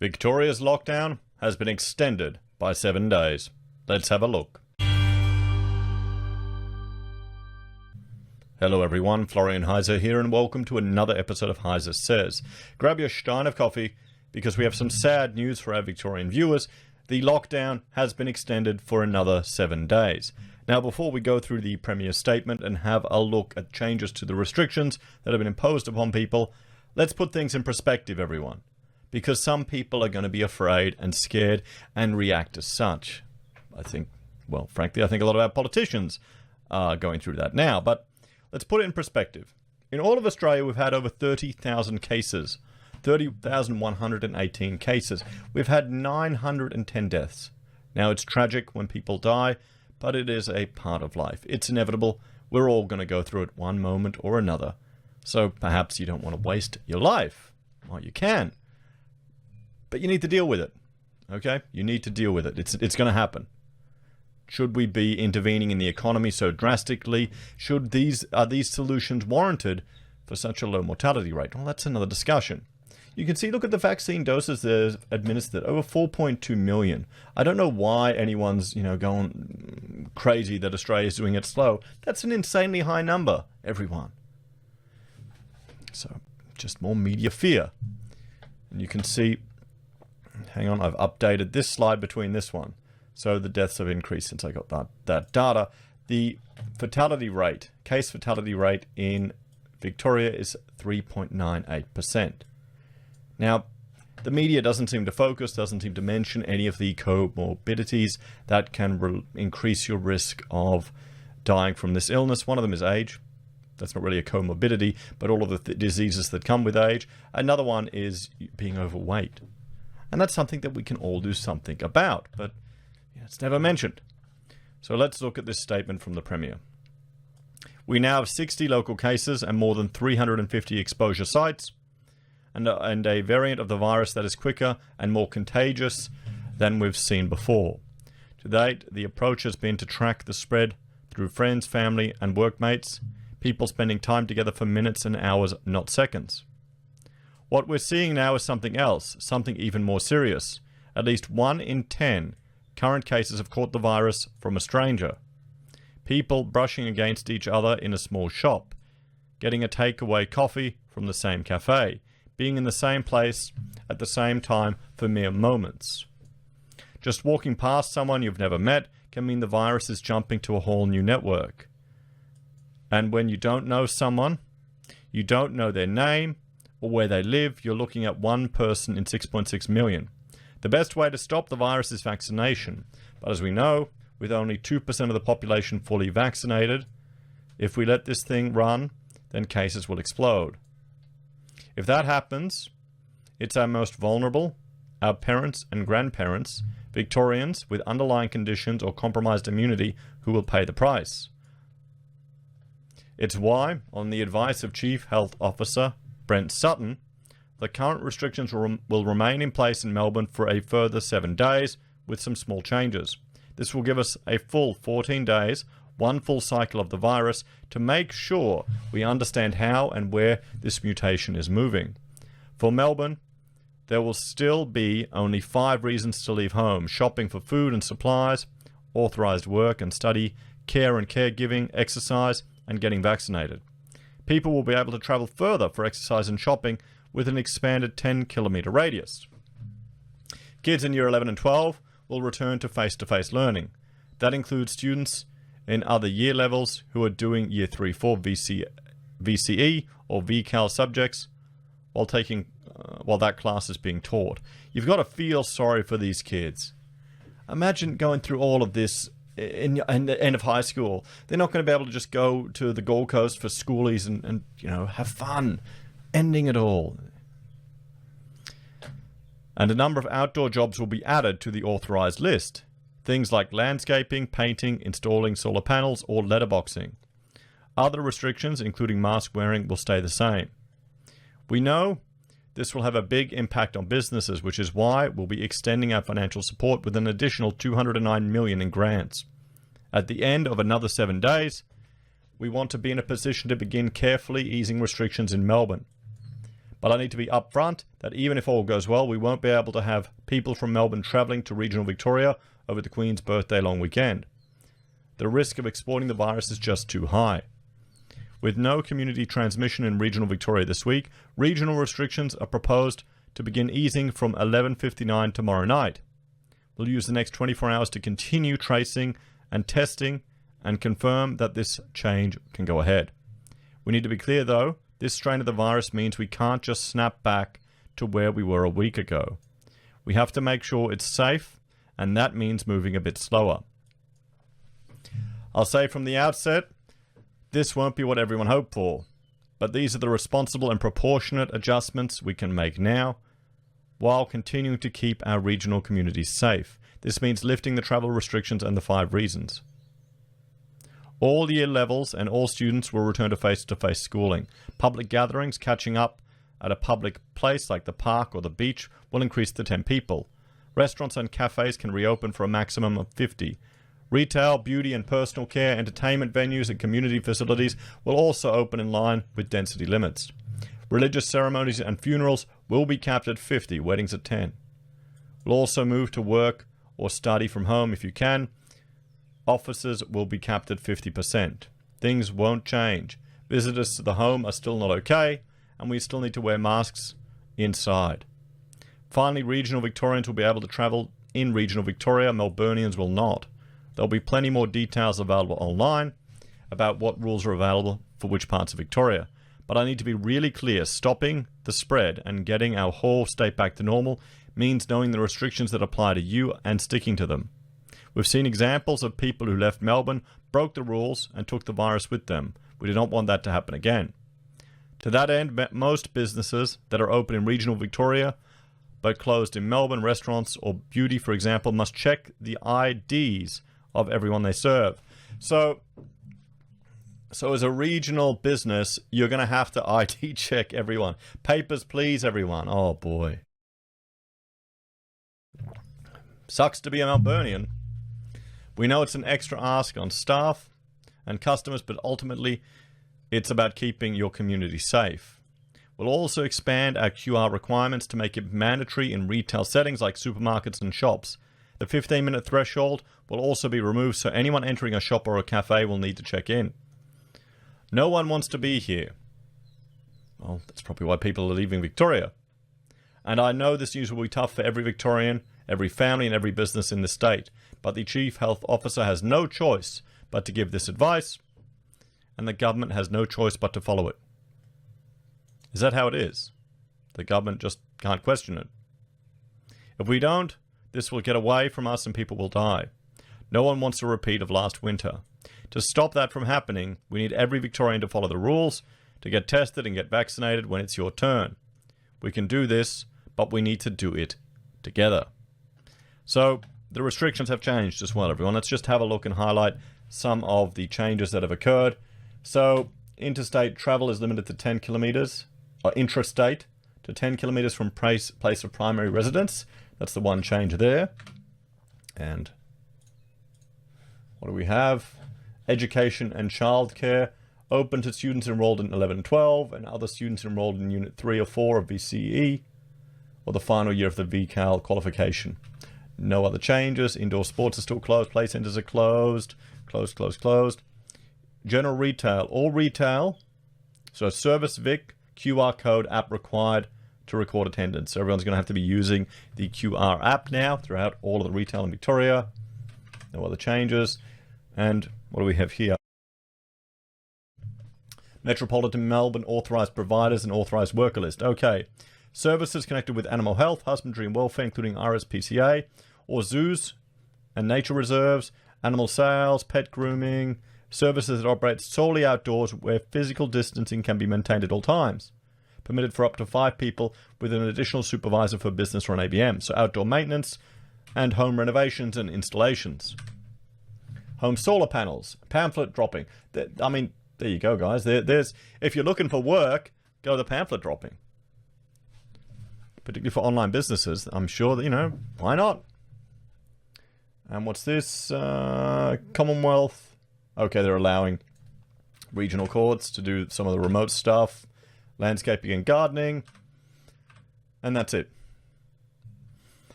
Victoria's lockdown has been extended by 7 days. Let's have a look. Hello everyone, Florian.heise here, and welcome to another episode of HeiseSays. Grab your stein of coffee, because we have some sad news for our Victorian viewers. The lockdown has been extended for another 7 days. Now, before we go through the Premier's statement and have a look at changes to the restrictions that have been imposed upon people, let's put things in perspective, everyone. Because some people are going to be afraid and scared and react as such. I think a lot of our politicians are going through that now. But let's put it in perspective. In all of Australia, we've had over 30,000 cases. 30,118 cases. We've had 910 deaths. Now, it's tragic when people die, but it is a part of life. It's inevitable. We're all going to go through it one moment or another. So perhaps you don't want to waste your life. Well, you can. But you need to deal with it, okay? You need to deal with it. It's going to happen. Should we be intervening in the economy so drastically? Are these solutions warranted for such a low mortality rate? Well, that's another discussion. You can see, look at the vaccine doses that are administered, over 4.2 million. I don't know why anyone's, going crazy that Australia's doing it slow. That's an insanely high number, everyone. So, just more media fear. And you can see, hang on, I've updated this slide between this one. So the deaths have increased since I got that data. The fatality rate, case fatality rate in Victoria is 3.98%. Now, the media doesn't seem to mention any of the comorbidities that can increase your risk of dying from this illness. One of them is age. That's not really a comorbidity, but all of the diseases that come with age. Another one is being overweight. And that's something that we can all do something about, but it's never mentioned. So let's look at this statement from the Premier. We now have 60 local cases and more than 350 exposure sites, and a variant of the virus that is quicker and more contagious than we've seen before. To date, the approach has been to track the spread through friends, family, and workmates, people spending time together for minutes and hours, not seconds. What we're seeing now is something else, something even more serious. At least 1 in 10 current cases have caught the virus from a stranger. People brushing against each other in a small shop, getting a takeaway coffee from the same cafe, being in the same place at the same time for mere moments. Just walking past someone you've never met can mean the virus is jumping to a whole new network. And when you don't know someone, you don't know their name or where they live, you're looking at one person in 6.6 million. The best way to stop the virus is vaccination. But as we know, with only 2% of the population fully vaccinated, if we let this thing run, then cases will explode. If that happens, it's our most vulnerable, our parents and grandparents, Victorians with underlying conditions or compromised immunity, who will pay the price. It's why, on the advice of Chief Health Officer Brent Sutton, the current restrictions will remain in place in Melbourne for a further 7 days with some small changes. This will give us a full 14 days, one full cycle of the virus, to make sure we understand how and where this mutation is moving. For Melbourne, there will still be only 5 reasons to leave home: shopping for food and supplies, authorised work and study, care and caregiving, exercise, and getting vaccinated. People will be able to travel further for exercise and shopping with an expanded 10-kilometre radius. Kids in Year 11 and 12 will return to face-to-face learning. That includes students in other year levels who are doing Year 3-4 VCE or VCAL subjects while that class is being taught. You've got to feel sorry for these kids. Imagine going through all of this in the end of high school. They're not going to be able to just go to the Gold Coast for schoolies and have fun. Ending it all. And a number of outdoor jobs will be added to the authorised list. Things like landscaping, painting, installing solar panels, or letterboxing. Other restrictions, including mask wearing, will stay the same. We know this will have a big impact on businesses, which is why we'll be extending our financial support with an additional $209 million in grants. At the end of another 7 days, we want to be in a position to begin carefully easing restrictions in Melbourne. But I need to be upfront that even if all goes well, we won't be able to have people from Melbourne travelling to regional Victoria over the Queen's birthday long weekend. The risk of exporting the virus is just too high. With no community transmission in regional Victoria this week, regional restrictions are proposed to begin easing from 11:59 tomorrow night. We'll use the next 24 hours to continue tracing and testing and confirm that this change can go ahead. We need to be clear though, this strain of the virus means we can't just snap back to where we were a week ago. We have to make sure it's safe, and that means moving a bit slower. I'll say from the outset, this won't be what everyone hoped for, but these are the responsible and proportionate adjustments we can make now, while continuing to keep our regional communities safe. This means lifting the travel restrictions and the 5 reasons. All year levels and all students will return to face-to-face schooling. Public gatherings catching up at a public place like the park or the beach will increase to 10 people. Restaurants and cafes can reopen for a maximum of 50. Retail, beauty and personal care, entertainment venues and community facilities will also open in line with density limits. Religious ceremonies and funerals will be capped at 50, weddings at 10. We'll also move to work or study from home if you can. Offices will be capped at 50%. Things won't change. Visitors to the home are still not okay, and we still need to wear masks inside. Finally, regional Victorians will be able to travel in regional Victoria. Melburnians will not. There'll be plenty more details available online about what rules are available for which parts of Victoria. But I need to be really clear, stopping the spread and getting our whole state back to normal means knowing the restrictions that apply to you and sticking to them. We've seen examples of people who left Melbourne, broke the rules and took the virus with them. We do not want that to happen again. To that end, most businesses that are open in regional Victoria but closed in Melbourne, restaurants or beauty, for example, must check the IDs of everyone they serve. So as a regional business, you're going to have to ID check everyone. Papers, please, everyone. Oh, boy. Sucks to be a Melburnian. We know it's an extra ask on staff and customers, but ultimately it's about keeping your community safe. We'll also expand our QR requirements to make it mandatory in retail settings like supermarkets and shops. The 15-minute threshold will also be removed, so anyone entering a shop or a cafe will need to check in. No one wants to be here. Well, that's probably why people are leaving Victoria. And I know this news will be tough for every Victorian, every family and every business in the state. But the Chief Health Officer has no choice but to give this advice, and the government has no choice but to follow it. Is that how it is? The government just can't question it. If we don't, this will get away from us and people will die. No one wants a repeat of last winter. To stop that from happening, we need every Victorian to follow the rules, to get tested and get vaccinated when it's your turn. We can do this, but we need to do it together. So, the restrictions have changed as well, everyone. Let's just have a look and highlight some of the changes that have occurred. So, interstate travel is limited to 10 kilometers, or intrastate to 10 kilometers from place of primary residence. That's the one change there. And what do we have? Education and childcare open to students enrolled in 11 and 12 and other students enrolled in Unit 3 or 4 of VCE or the final year of the VCAL qualification. No other changes. Indoor sports are still closed. Play centers are closed. Closed. General retail. All retail. So Service Vic, QR code app required to record attendance. So everyone's going to have to be using the QR app now throughout all of the retail in Victoria. No other changes. And what do we have here? Metropolitan Melbourne authorised providers and authorised worker list. Okay. Services connected with animal health, husbandry and welfare, including RSPCA, or zoos and nature reserves, animal sales, pet grooming, services that operate solely outdoors where physical distancing can be maintained at all times. Permitted for up to 5 people with an additional supervisor for business or an ABM. So outdoor maintenance and home renovations and installations. Home solar panels, pamphlet dropping. I mean, there you go, guys. There's if you're looking for work, go to the pamphlet dropping. Particularly for online businesses, I'm sure that, you know, why not? And what's this? Commonwealth. Okay, they're allowing regional courts to do some of the remote stuff. Landscaping and gardening. And that's it.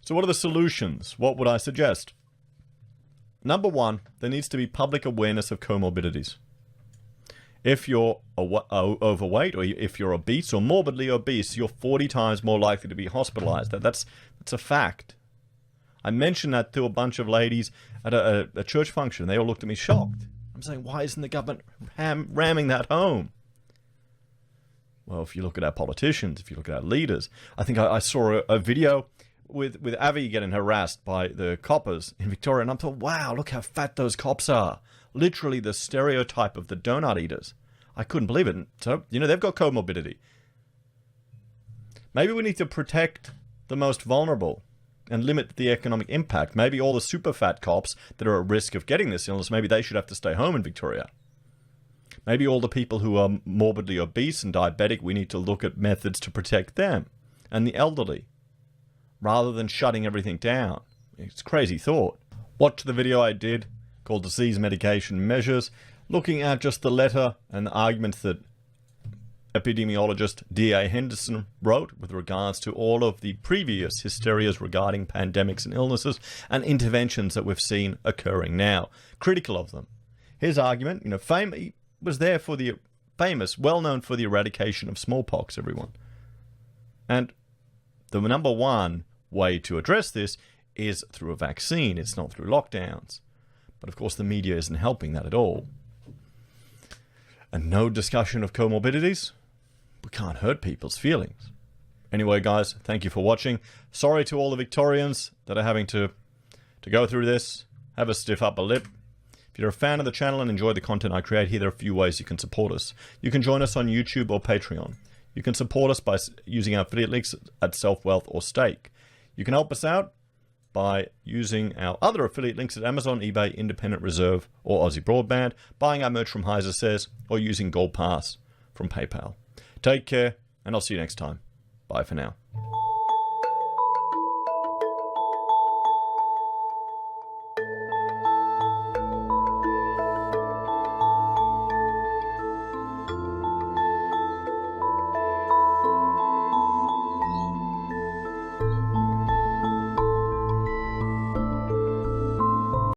So what are the solutions? What would I suggest? Number one, there needs to be public awareness of comorbidities. If you're overweight, or if you're obese or morbidly obese, you're 40 times more likely to be hospitalized. That's a fact. I mentioned that to a bunch of ladies at a church function. They all looked at me shocked. I'm saying, why isn't the government ramming that home? Well, if you look at our politicians, if you look at our leaders, I think I saw a video with Avi getting harassed by the coppers in Victoria, and I'm thought, wow, look how fat those cops are. Literally the stereotype of the donut eaters. I couldn't believe it. So, they've got comorbidity. Maybe we need to protect the most vulnerable and limit the economic impact. Maybe all the super fat cops that are at risk of getting this illness, maybe they should have to stay home in Victoria. Maybe all the people who are morbidly obese and diabetic, we need to look at methods to protect them and the elderly, rather than shutting everything down. It's a crazy thought. Watch the video I did called Disease Medication Measures, looking at just the letter and the arguments that epidemiologist D.A. Henderson wrote with regards to all of the previous hysterias regarding pandemics and illnesses and interventions that we've seen occurring now. Critical of them. His argument, he was there for the famous, well-known for the eradication of smallpox, everyone. And the number one way to address this is through a vaccine. It's not through lockdowns. But of course the media isn't helping that at all. And no discussion of comorbidities. We can't hurt people's feelings. Anyway, guys, thank you for watching. Sorry to all the Victorians that are having to go through this. Have a stiff upper lip. If you're a fan of the channel and enjoy the content I create here, there are a few ways you can support us. You can join us on YouTube or Patreon. You can support us by using our affiliate links at SelfWealth or Stake. You can help us out by using our other affiliate links at Amazon, eBay, Independent Reserve, or AussieBroadband, buying our merch from HeiseSays, or using Gold Pass from PayPal. Take care, and I'll see you next time. Bye for now.